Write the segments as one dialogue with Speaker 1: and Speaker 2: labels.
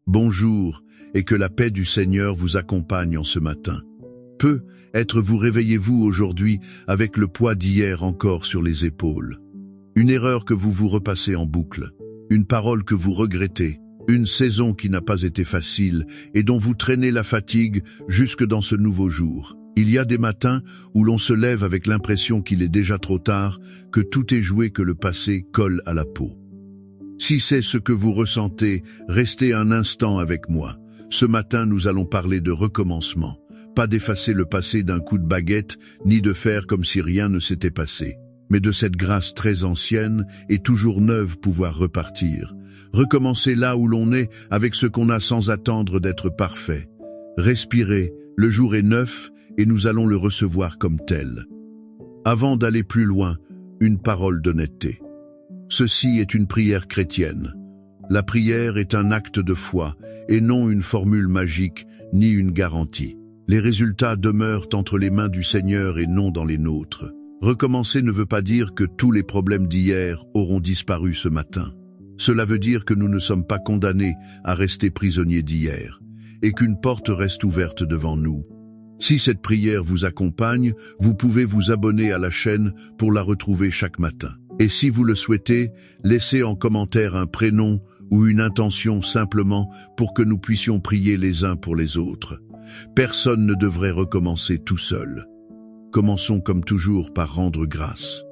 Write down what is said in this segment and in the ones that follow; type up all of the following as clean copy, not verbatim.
Speaker 1: Bonjour, et que la paix du Seigneur vous accompagne en ce matin. Peut-être vous réveillez-vous aujourd'hui avec le poids d'hier encore sur les épaules. Une erreur que vous repassez en boucle, une parole que vous regrettez, une saison qui n'a pas été facile et dont vous traînez la fatigue jusque dans ce nouveau jour. Il y a des matins où l'on se lève avec l'impression qu'il est déjà trop tard, que tout est joué, que le passé colle à la peau. Si c'est ce que vous ressentez, restez un instant avec moi. Ce matin, nous allons parler de recommencement. Pas d'effacer le passé d'un coup de baguette, ni de faire comme si rien ne s'était passé, mais de cette grâce très ancienne et toujours neuve pouvoir repartir. Recommencer là où l'on est, avec ce qu'on a sans attendre d'être parfait. Respirez, le jour est neuf et nous allons le recevoir comme tel. Avant d'aller plus loin, une parole d'honnêteté. Ceci est une prière chrétienne. La prière est un acte de foi et non une formule magique ni une garantie. Les résultats demeurent entre les mains du Seigneur et non dans les nôtres. Recommencer ne veut pas dire que tous les problèmes d'hier auront disparu ce matin. Cela veut dire que nous ne sommes pas condamnés à rester prisonniers d'hier et qu'une porte reste ouverte devant nous. Si cette prière vous accompagne, vous pouvez vous abonner à la chaîne pour la retrouver chaque matin. Et si vous le souhaitez, laissez en commentaire un prénom ou une intention simplement pour que nous puissions prier les uns pour les autres. Personne ne devrait recommencer tout seul. Commençons comme toujours par rendre grâce.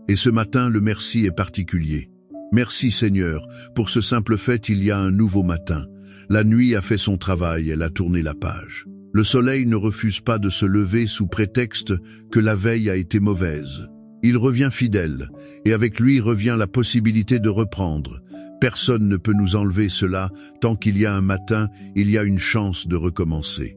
Speaker 1: Et ce matin, le merci est particulier. Merci Seigneur, pour ce simple fait, il y a un nouveau matin. La nuit a fait son travail, elle a tourné la page. Le soleil ne refuse pas de se lever sous prétexte que la veille a été mauvaise. Il revient fidèle, et avec lui revient la possibilité de reprendre. Personne ne peut nous enlever cela, tant qu'il y a un matin, il y a une chance de recommencer.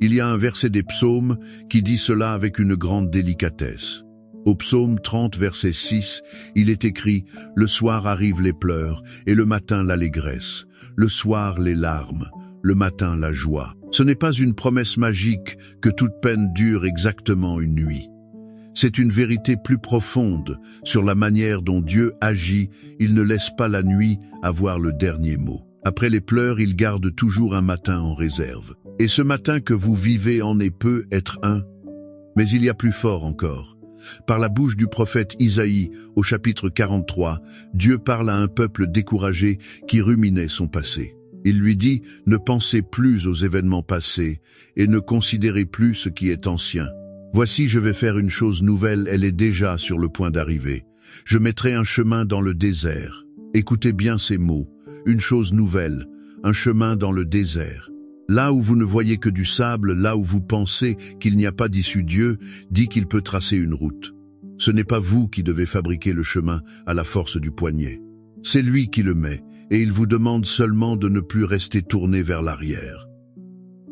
Speaker 1: Il y a un verset des psaumes qui dit cela avec une grande délicatesse. Au psaume 30, verset 6, il est écrit « Le soir arrivent les pleurs, et le matin l'allégresse. Le soir les larmes, le matin la joie. » Ce n'est pas une promesse magique que toute peine dure exactement une nuit. C'est une vérité plus profonde sur la manière dont Dieu agit. Il ne laisse pas la nuit avoir le dernier mot. Après les pleurs, il garde toujours un matin en réserve. Et ce matin que vous vivez en est peut être un. Mais il y a plus fort encore. Par la bouche du prophète Isaïe, au chapitre 43, Dieu parle à un peuple découragé qui ruminait son passé. Il lui dit « Ne pensez plus aux événements passés et ne considérez plus ce qui est ancien. Voici, je vais faire une chose nouvelle, elle est déjà sur le point d'arriver. Je mettrai un chemin dans le désert. » Écoutez bien ces mots. Une chose nouvelle, un chemin dans le désert. Là où vous ne voyez que du sable, là où vous pensez qu'il n'y a pas d'issue, Dieu dit qu'il peut tracer une route. Ce n'est pas vous qui devez fabriquer le chemin à la force du poignet. C'est lui qui le met, et il vous demande seulement de ne plus rester tourné vers l'arrière.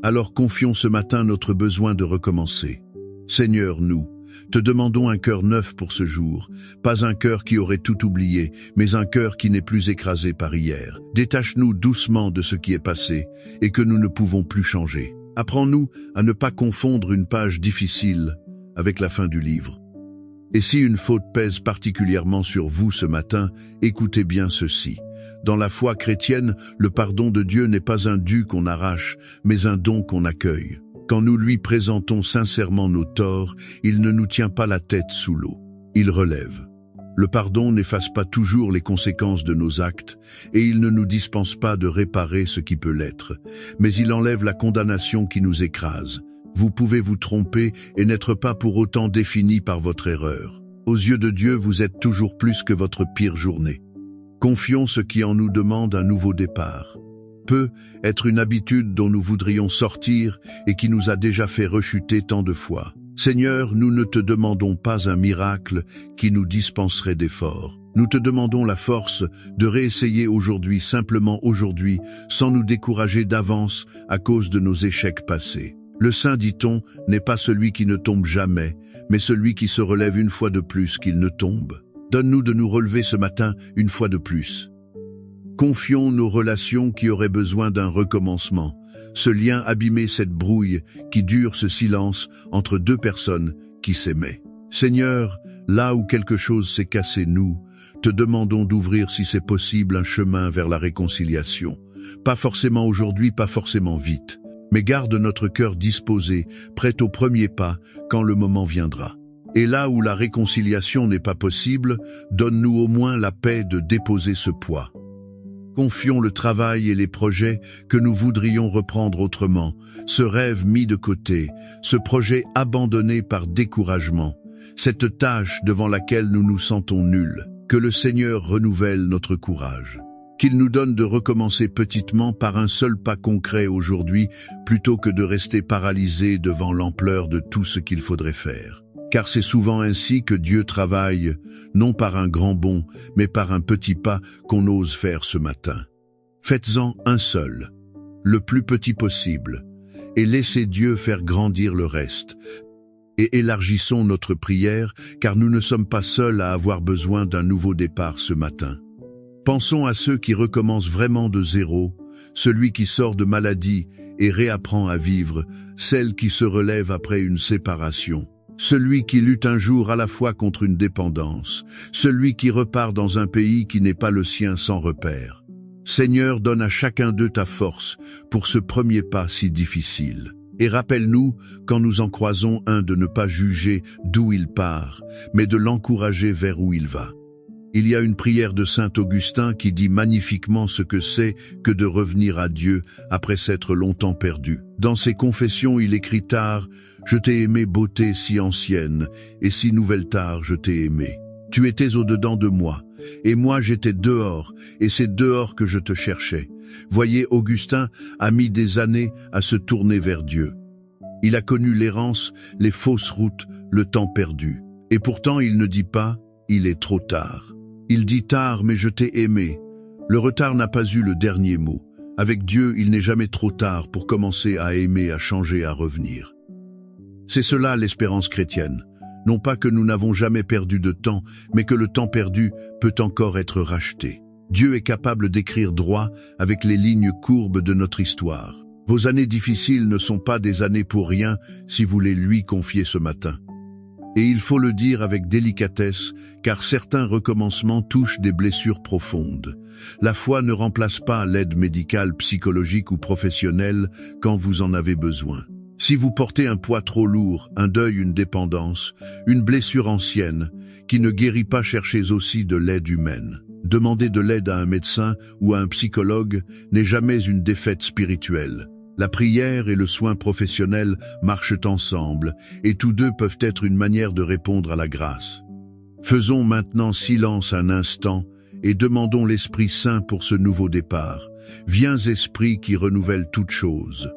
Speaker 1: Alors confions ce matin notre besoin de recommencer. Seigneur, nous te demandons un cœur neuf pour ce jour, pas un cœur qui aurait tout oublié, mais un cœur qui n'est plus écrasé par hier. Détache-nous doucement de ce qui est passé et que nous ne pouvons plus changer. Apprends-nous à ne pas confondre une page difficile avec la fin du livre. Et si une faute pèse particulièrement sur vous ce matin, écoutez bien ceci. Dans la foi chrétienne, le pardon de Dieu n'est pas un dû qu'on arrache, mais un don qu'on accueille. Quand nous lui présentons sincèrement nos torts, il ne nous tient pas la tête sous l'eau. Il relève. Le pardon n'efface pas toujours les conséquences de nos actes, et il ne nous dispense pas de réparer ce qui peut l'être, mais il enlève la condamnation qui nous écrase. Vous pouvez vous tromper et n'être pas pour autant défini par votre erreur. Aux yeux de Dieu, vous êtes toujours plus que votre pire journée. Confions ce qui en nous demande un nouveau départ. Peut être une habitude dont nous voudrions sortir et qui nous a déjà fait rechuter tant de fois. Seigneur, nous ne te demandons pas un miracle qui nous dispenserait d'efforts. Nous te demandons la force de réessayer aujourd'hui, simplement aujourd'hui, sans nous décourager d'avance à cause de nos échecs passés. Le saint, dit-on, n'est pas celui qui ne tombe jamais, mais celui qui se relève une fois de plus qu'il ne tombe. Donne-nous de nous relever ce matin une fois de plus. Confions nos relations qui auraient besoin d'un recommencement. Ce lien abîmé, cette brouille qui dure, ce silence entre deux personnes qui s'aimaient. Seigneur, là où quelque chose s'est cassé, nous te demandons d'ouvrir, si c'est possible, un chemin vers la réconciliation. Pas forcément aujourd'hui, pas forcément vite. Mais garde notre cœur disposé, prêt au premier pas, quand le moment viendra. Et là où la réconciliation n'est pas possible, donne-nous au moins la paix de déposer ce poids. Confions le travail et les projets que nous voudrions reprendre autrement, ce rêve mis de côté, ce projet abandonné par découragement, cette tâche devant laquelle nous nous sentons nuls. Que le Seigneur renouvelle notre courage. Qu'il nous donne de recommencer petitement par un seul pas concret aujourd'hui, plutôt que de rester paralysés devant l'ampleur de tout ce qu'il faudrait faire. Car c'est souvent ainsi que Dieu travaille, non par un grand bond, mais par un petit pas qu'on ose faire ce matin. Faites-en un seul, le plus petit possible, et laissez Dieu faire grandir le reste. Et élargissons notre prière, car nous ne sommes pas seuls à avoir besoin d'un nouveau départ ce matin. Pensons à ceux qui recommencent vraiment de zéro, celui qui sort de maladie et réapprend à vivre, celle qui se relève après une séparation, celui qui lutte un jour à la fois contre une dépendance, celui qui repart dans un pays qui n'est pas le sien sans repère. Seigneur, donne à chacun d'eux ta force pour ce premier pas si difficile. Et rappelle-nous, quand nous en croisons un, de ne pas juger d'où il part, mais de l'encourager vers où il va. Il y a une prière de saint Augustin qui dit magnifiquement ce que c'est que de revenir à Dieu après s'être longtemps perdu. Dans ses confessions, il écrit tard, « Je t'ai aimé, beauté si ancienne, et si nouvelle tard je t'ai aimé. Tu étais au-dedans de moi, et moi j'étais dehors, et c'est dehors que je te cherchais. » Voyez, Augustin a mis des années à se tourner vers Dieu. Il a connu l'errance, les fausses routes, le temps perdu. Et pourtant il ne dit pas « il est trop tard ». Il dit tard, mais je t'ai aimé. Le retard n'a pas eu le dernier mot. Avec Dieu, il n'est jamais trop tard pour commencer à aimer, à changer, à revenir. C'est cela l'espérance chrétienne. Non pas que nous n'avons jamais perdu de temps, mais que le temps perdu peut encore être racheté. Dieu est capable d'écrire droit avec les lignes courbes de notre histoire. Vos années difficiles ne sont pas des années pour rien si vous les lui confiez ce matin. Et il faut le dire avec délicatesse, car certains recommencements touchent des blessures profondes. La foi ne remplace pas l'aide médicale, psychologique ou professionnelle quand vous en avez besoin. Si vous portez un poids trop lourd, un deuil, une dépendance, une blessure ancienne, qui ne guérit pas, cherchez aussi de l'aide humaine. Demander de l'aide à un médecin ou à un psychologue n'est jamais une défaite spirituelle. La prière et le soin professionnel marchent ensemble, et tous deux peuvent être une manière de répondre à la grâce. Faisons maintenant silence un instant et demandons l'Esprit Saint pour ce nouveau départ. Viens, Esprit qui renouvelle toutes choses.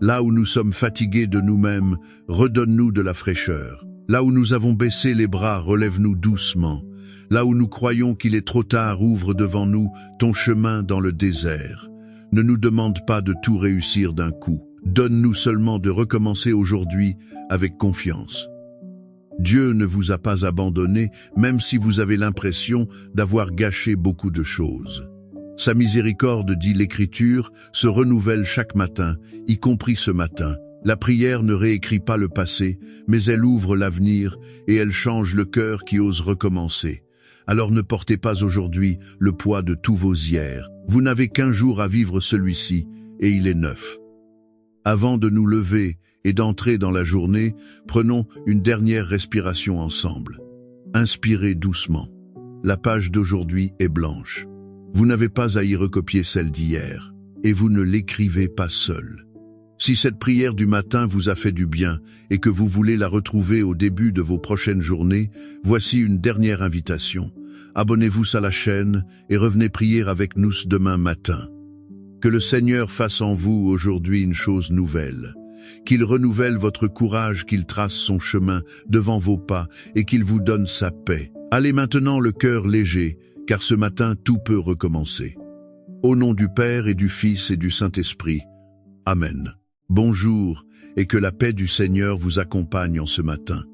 Speaker 1: Là où nous sommes fatigués de nous-mêmes, redonne-nous de la fraîcheur. Là où nous avons baissé les bras, relève-nous doucement. Là où nous croyons qu'il est trop tard, ouvre devant nous ton chemin dans le désert. Ne nous demande pas de tout réussir d'un coup. Donne-nous seulement de recommencer aujourd'hui avec confiance. Dieu ne vous a pas abandonné, même si vous avez l'impression d'avoir gâché beaucoup de choses. Sa miséricorde, dit l'Écriture, se renouvelle chaque matin, y compris ce matin. La prière ne réécrit pas le passé, mais elle ouvre l'avenir et elle change le cœur qui ose recommencer. Alors ne portez pas aujourd'hui le poids de tous vos hier. Vous n'avez qu'un jour à vivre celui-ci, et il est neuf. Avant de nous lever et d'entrer dans la journée, prenons une dernière respiration ensemble. Inspirez doucement. La page d'aujourd'hui est blanche. Vous n'avez pas à y recopier celle d'hier, et vous ne l'écrivez pas seul. Si cette prière du matin vous a fait du bien et que vous voulez la retrouver au début de vos prochaines journées, voici une dernière invitation. Abonnez-vous à la chaîne et revenez prier avec nous demain matin. Que le Seigneur fasse en vous aujourd'hui une chose nouvelle. Qu'il renouvelle votre courage, qu'il trace son chemin devant vos pas et qu'il vous donne sa paix. Allez maintenant le cœur léger, car ce matin tout peut recommencer. Au nom du Père et du Fils et du Saint-Esprit. Amen. Bonjour, et que la paix du Seigneur vous accompagne en ce matin.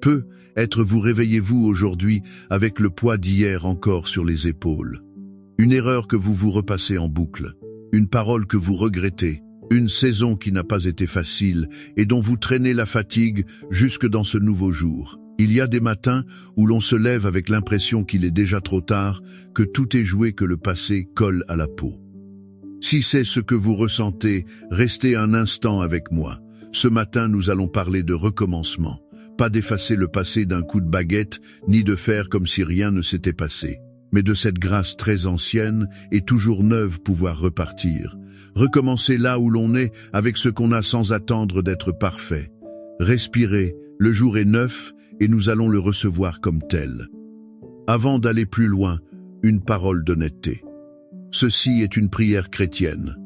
Speaker 1: Peut-être vous réveillez-vous aujourd'hui avec le poids d'hier encore sur les épaules. Une erreur que vous vous repassez en boucle, une parole que vous regrettez, une saison qui n'a pas été facile et dont vous traînez la fatigue jusque dans ce nouveau jour. Il y a des matins où l'on se lève avec l'impression qu'il est déjà trop tard, que tout est joué, que le passé colle à la peau. Si c'est ce que vous ressentez, restez un instant avec moi. Ce matin, nous allons parler de recommencement. Pas d'effacer le passé d'un coup de baguette, ni de faire comme si rien ne s'était passé. Mais de cette grâce très ancienne et toujours neuve pouvoir repartir. Recommencer là où l'on est, avec ce qu'on a sans attendre d'être parfait. Respirez, le jour est neuf et nous allons le recevoir comme tel. Avant d'aller plus loin, une parole d'honnêteté. Ceci est une prière chrétienne.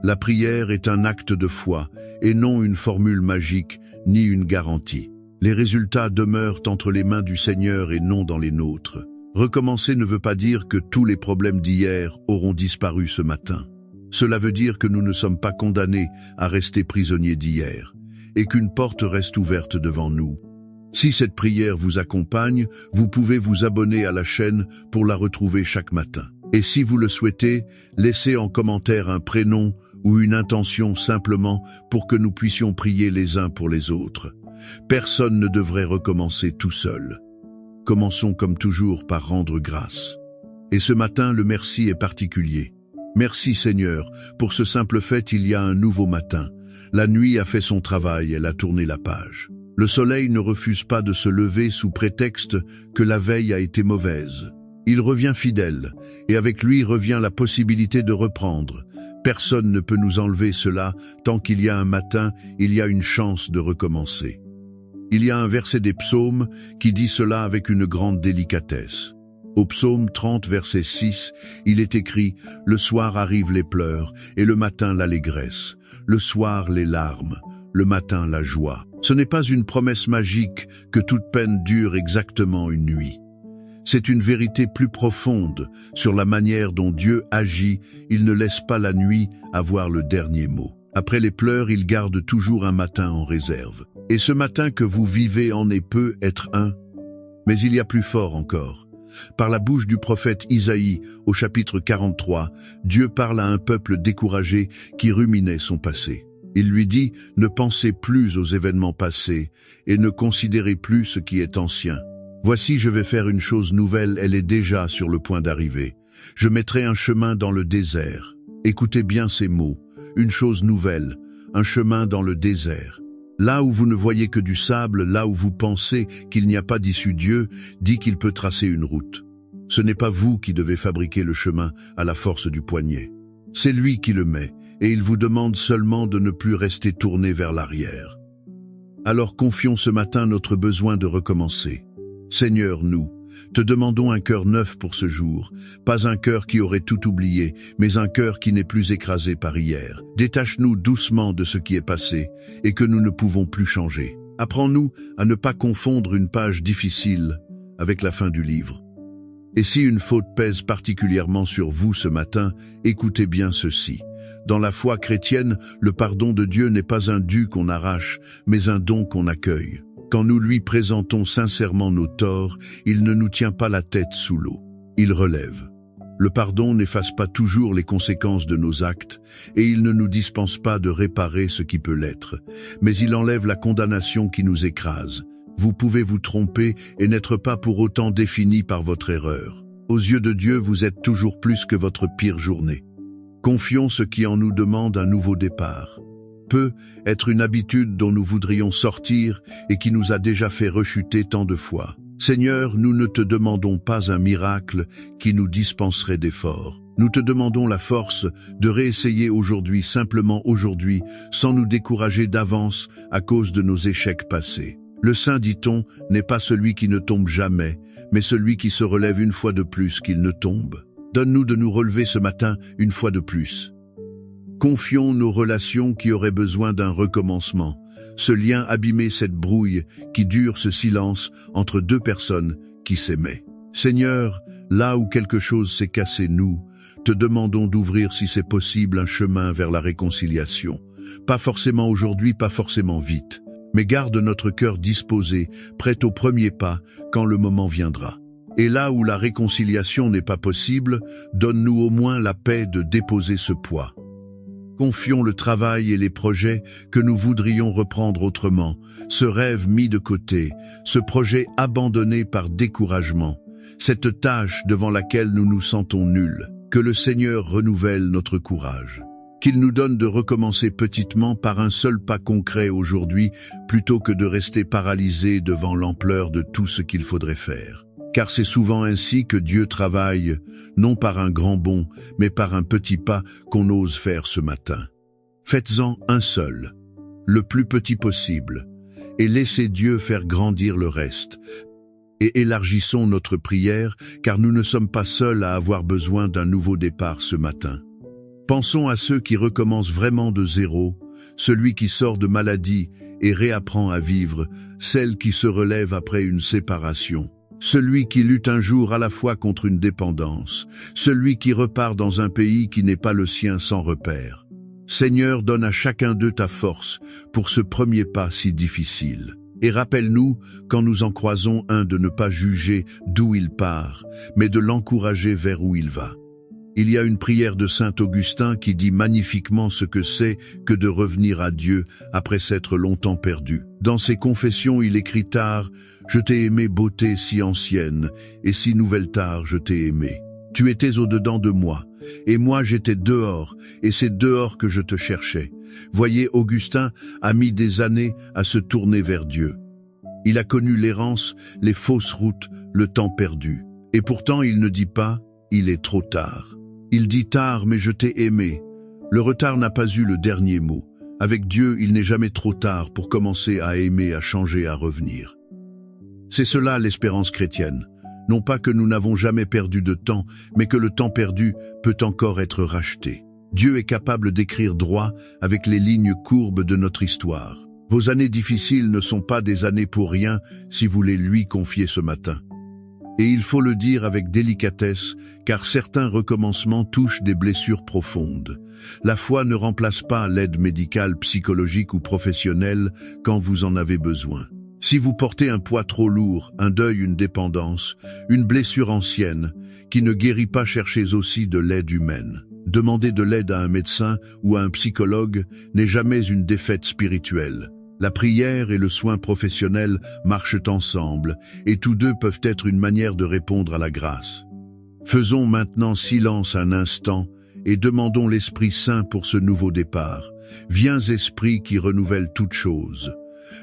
Speaker 1: La prière est un acte de foi et non une formule magique ni une garantie. Les résultats demeurent entre les mains du Seigneur et non dans les nôtres. Recommencer ne veut pas dire que tous les problèmes d'hier auront disparu ce matin. Cela veut dire que nous ne sommes pas condamnés à rester prisonniers d'hier et qu'une porte reste ouverte devant nous. Si cette prière vous accompagne, vous pouvez vous abonner à la chaîne pour la retrouver chaque matin. Et si vous le souhaitez, laissez en commentaire un prénom ou une intention simplement pour que nous puissions prier les uns pour les autres. Personne ne devrait recommencer tout seul. Commençons comme toujours par rendre grâce. Et ce matin, le merci est particulier. Merci Seigneur, pour ce simple fait il y a un nouveau matin. La nuit a fait son travail, elle a tourné la page. Le soleil ne refuse pas de se lever sous prétexte que la veille a été mauvaise. Il revient fidèle, et avec lui revient la possibilité de reprendre. Personne ne peut nous enlever cela, tant qu'il y a un matin, il y a une chance de recommencer. Il y a un verset des psaumes qui dit cela avec une grande délicatesse. Au psaume 30, verset 6, il est écrit « Le soir arrivent les pleurs, et le matin l'allégresse. Le soir les larmes, le matin la joie. » Ce n'est pas une promesse magique que toute peine dure exactement une nuit. C'est une vérité plus profonde sur la manière dont Dieu agit. Il ne laisse pas la nuit avoir le dernier mot. Après les pleurs, il garde toujours un matin en réserve. Et ce matin que vous vivez en est peut être un. Mais il y a plus fort encore. Par la bouche du prophète Isaïe, au chapitre 43, Dieu parle à un peuple découragé qui ruminait son passé. Il lui dit « Ne pensez plus aux événements passés et ne considérez plus ce qui est ancien. Voici, je vais faire une chose nouvelle, elle est déjà sur le point d'arriver. Je mettrai un chemin dans le désert. » Écoutez bien ces mots. Une chose nouvelle, un chemin dans le désert. Là où vous ne voyez que du sable, là où vous pensez qu'il n'y a pas d'issue, Dieu dit qu'il peut tracer une route. Ce n'est pas vous qui devez fabriquer le chemin à la force du poignet. C'est lui qui le met, et il vous demande seulement de ne plus rester tourné vers l'arrière. Alors confions ce matin notre besoin de recommencer. Seigneur, nous te demandons un cœur neuf pour ce jour, pas un cœur qui aurait tout oublié, mais un cœur qui n'est plus écrasé par hier. Détache-nous doucement de ce qui est passé et que nous ne pouvons plus changer. Apprends-nous à ne pas confondre une page difficile avec la fin du livre. Et si une faute pèse particulièrement sur vous ce matin, écoutez bien ceci. Dans la foi chrétienne, le pardon de Dieu n'est pas un dû qu'on arrache, mais un don qu'on accueille. Quand nous lui présentons sincèrement nos torts, il ne nous tient pas la tête sous l'eau. Il relève. Le pardon n'efface pas toujours les conséquences de nos actes, et il ne nous dispense pas de réparer ce qui peut l'être, mais il enlève la condamnation qui nous écrase. Vous pouvez vous tromper et n'être pas pour autant défini par votre erreur. Aux yeux de Dieu, vous êtes toujours plus que votre pire journée. Confions ce qui en nous demande un nouveau départ. Peut être une habitude dont nous voudrions sortir et qui nous a déjà fait rechuter tant de fois. Seigneur, nous ne te demandons pas un miracle qui nous dispenserait d'efforts. Nous te demandons la force de réessayer aujourd'hui, simplement aujourd'hui, sans nous décourager d'avance à cause de nos échecs passés. Le saint, dit-on, n'est pas celui qui ne tombe jamais, mais celui qui se relève une fois de plus qu'il ne tombe. Donne-nous de nous relever ce matin une fois de plus. Confions nos relations qui auraient besoin d'un recommencement. Ce lien abîmé, cette brouille qui dure, ce silence entre deux personnes qui s'aimaient. Seigneur, là où quelque chose s'est cassé, nous te demandons d'ouvrir, si c'est possible, un chemin vers la réconciliation. Pas forcément aujourd'hui, pas forcément vite, mais garde notre cœur disposé, prêt au premier pas quand le moment viendra. Et là où la réconciliation n'est pas possible, donne-nous au moins la paix de déposer ce poids. Confions le travail et les projets que nous voudrions reprendre autrement, ce rêve mis de côté, ce projet abandonné par découragement, cette tâche devant laquelle nous nous sentons nuls. Que le Seigneur renouvelle notre courage. Qu'il nous donne de recommencer petitement par un seul pas concret aujourd'hui, plutôt que de rester paralysé devant l'ampleur de tout ce qu'il faudrait faire. Car c'est souvent ainsi que Dieu travaille, non par un grand bond, mais par un petit pas qu'on ose faire ce matin. Faites-en un seul, le plus petit possible, et laissez Dieu faire grandir le reste. Et élargissons notre prière, car nous ne sommes pas seuls à avoir besoin d'un nouveau départ ce matin. Pensons à ceux qui recommencent vraiment de zéro, celui qui sort de maladie et réapprend à vivre, celle qui se relève après une séparation. Celui qui lutte un jour à la fois contre une dépendance, celui qui repart dans un pays qui n'est pas le sien sans repère. Seigneur, donne à chacun d'eux ta force pour ce premier pas si difficile. Et rappelle-nous, quand nous en croisons un, de ne pas juger d'où il part, mais de l'encourager vers où il va. Il y a une prière de saint Augustin qui dit magnifiquement ce que c'est que de revenir à Dieu après s'être longtemps perdu. Dans ses confessions, il écrit tard: « Je t'ai aimé, beauté si ancienne, et si nouvelle tard je t'ai aimé. Tu étais au-dedans de moi, et moi j'étais dehors, et c'est dehors que je te cherchais. » Voyez, Augustin a mis des années à se tourner vers Dieu. Il a connu l'errance, les fausses routes, le temps perdu. Et pourtant il ne dit pas « il est trop tard ». Il dit tard, mais je t'ai aimé. Le retard n'a pas eu le dernier mot. Avec Dieu, il n'est jamais trop tard pour commencer à aimer, à changer, à revenir. C'est cela l'espérance chrétienne. Non pas que nous n'avons jamais perdu de temps, mais que le temps perdu peut encore être racheté. Dieu est capable d'écrire droit avec les lignes courbes de notre histoire. Vos années difficiles ne sont pas des années pour rien si vous les lui confiez ce matin. Et il faut le dire avec délicatesse, car certains recommencements touchent des blessures profondes. La foi ne remplace pas l'aide médicale, psychologique ou professionnelle quand vous en avez besoin. Si vous portez un poids trop lourd, un deuil, une dépendance, une blessure ancienne, qui ne guérit pas, cherchez aussi de l'aide humaine. Demander de l'aide à un médecin ou à un psychologue n'est jamais une défaite spirituelle. La prière et le soin professionnel marchent ensemble, et tous deux peuvent être une manière de répondre à la grâce. Faisons maintenant silence un instant et demandons l'Esprit Saint pour ce nouveau départ. Viens, Esprit qui renouvelle toutes choses.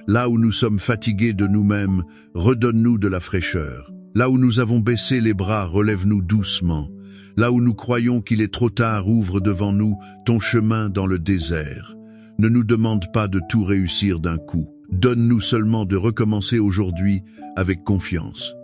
Speaker 1: Là où nous sommes fatigués de nous-mêmes, redonne-nous de la fraîcheur. Là où nous avons baissé les bras, relève-nous doucement. Là où nous croyons qu'il est trop tard, ouvre devant nous ton chemin dans le désert. Ne nous demande pas de tout réussir d'un coup. Donne-nous seulement de recommencer aujourd'hui avec confiance.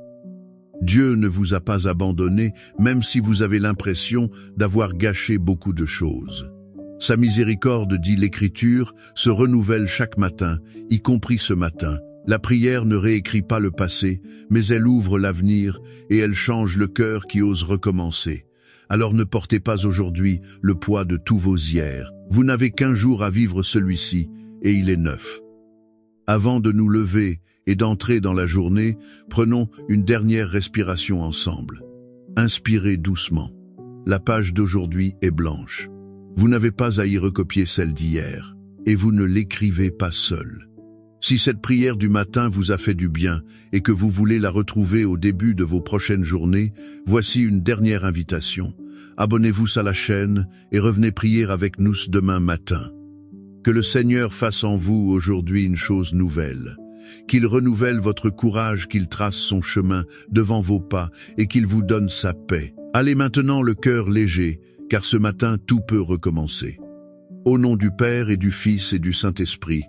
Speaker 1: Dieu ne vous a pas abandonné, même si vous avez l'impression d'avoir gâché beaucoup de choses. Sa miséricorde, dit l'Écriture, se renouvelle chaque matin, y compris ce matin. La prière ne réécrit pas le passé, mais elle ouvre l'avenir et elle change le cœur qui ose recommencer. Alors ne portez pas aujourd'hui le poids de tous vos hier. Vous n'avez qu'un jour à vivre celui-ci, et il est neuf. Avant de nous lever et d'entrer dans la journée, prenons une dernière respiration ensemble. Inspirez doucement. La page d'aujourd'hui est blanche. Vous n'avez pas à y recopier celle d'hier, et vous ne l'écrivez pas seul. Si cette prière du matin vous a fait du bien et que vous voulez la retrouver au début de vos prochaines journées, voici une dernière invitation. Abonnez-vous à la chaîne et revenez prier avec nous demain matin. Que le Seigneur fasse en vous aujourd'hui une chose nouvelle. Qu'il renouvelle votre courage, qu'il trace son chemin devant vos pas et qu'il vous donne sa paix. Allez maintenant le cœur léger, car ce matin tout peut recommencer. Au nom du Père et du Fils et du Saint-Esprit.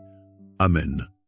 Speaker 1: Amen.